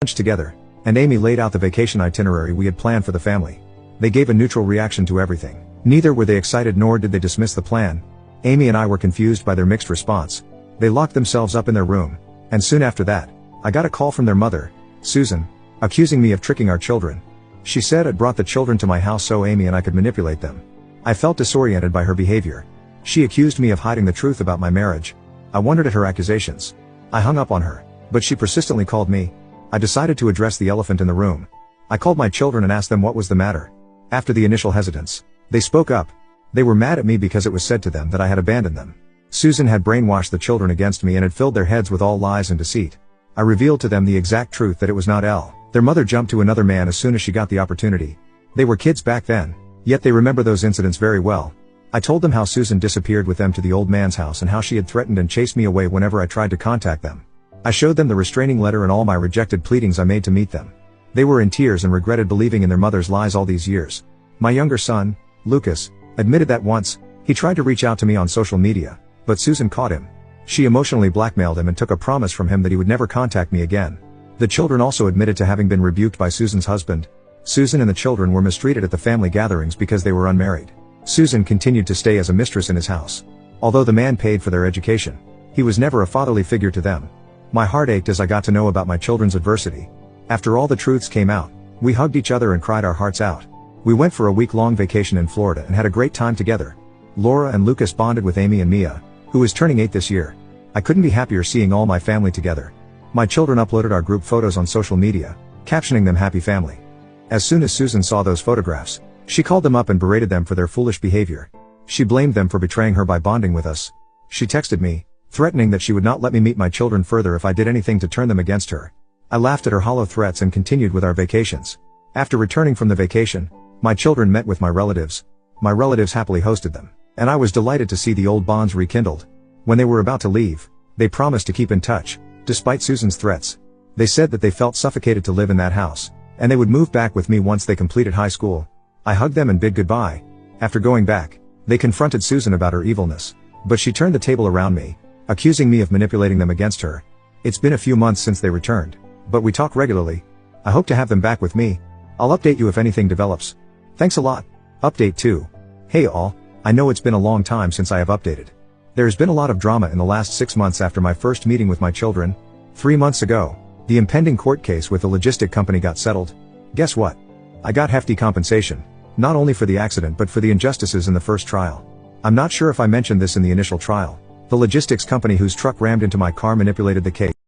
Lunch together, and Amy laid out the vacation itinerary we had planned for the family. They gave a neutral reaction to everything. Neither were they excited nor did they dismiss the plan. Amy and I were confused by their mixed response. They locked themselves up in their room, and soon after that, I got a call from their mother, Susan, accusing me of tricking our children. She said I'd brought the children to my house so Amy and I could manipulate them. I felt disoriented by her behavior. She accused me of hiding the truth about my marriage. I wondered at her accusations. I hung up on her, but she persistently called me. I decided to address the elephant in the room. I called my children and asked them what was the matter. After the initial hesitance, they spoke up. They were mad at me because it was said to them that I had abandoned them. Susan had brainwashed the children against me and had filled their heads with all lies and deceit. I revealed to them the exact truth that it was not Elle. Their mother jumped to another man as soon as she got the opportunity. They were kids back then, yet they remember those incidents very well. I told them how Susan disappeared with them to the old man's house and how she had threatened and chased me away whenever I tried to contact them. I showed them the restraining letter and all my rejected pleadings I made to meet them. They were in tears and regretted believing in their mother's lies all these years. My younger son, Lucas, admitted that once, he tried to reach out to me on social media, but Susan caught him. She emotionally blackmailed him and took a promise from him that he would never contact me again. The children also admitted to having been rebuked by Susan's husband. Susan and the children were mistreated at the family gatherings because they were unmarried. Susan continued to stay as a mistress in his house. Although the man paid for their education, he was never a fatherly figure to them. My heart ached as I got to know about my children's adversity. After all the truths came out, we hugged each other and cried our hearts out. We went for a week-long vacation in Florida and had a great time together. Laura and Lucas bonded with Amy and Mia, who is turning 8 this year. I couldn't be happier seeing all my family together. My children uploaded our group photos on social media, captioning them Happy Family. As soon as Susan saw those photographs, she called them up and berated them for their foolish behavior. She blamed them for betraying her by bonding with us. She texted me, threatening that she would not let me meet my children further if I did anything to turn them against her. I laughed at her hollow threats and continued with our vacations. After returning from the vacation, my children met with my relatives. My relatives happily hosted them, and I was delighted to see the old bonds rekindled. When they were about to leave, they promised to keep in touch, despite Susan's threats. They said that they felt suffocated to live in that house, and they would move back with me once they completed high school. I hugged them and bid goodbye. After going back, they confronted Susan about her evilness, but she turned the table around me, accusing me of manipulating them against her. It's been a few months since they returned, but we talk regularly. I hope to have them back with me. I'll update you if anything develops. Thanks a lot. Update 2. Hey all, I know it's been a long time since I have updated. There's been a lot of drama in the last 6 months after my first meeting with my children. 3 months ago, the impending court case with the logistic company got settled. Guess what? I got hefty compensation, not only for the accident but for the injustices in the first trial. I'm not sure if I mentioned this in the initial trial. The logistics company whose truck rammed into my car manipulated the case.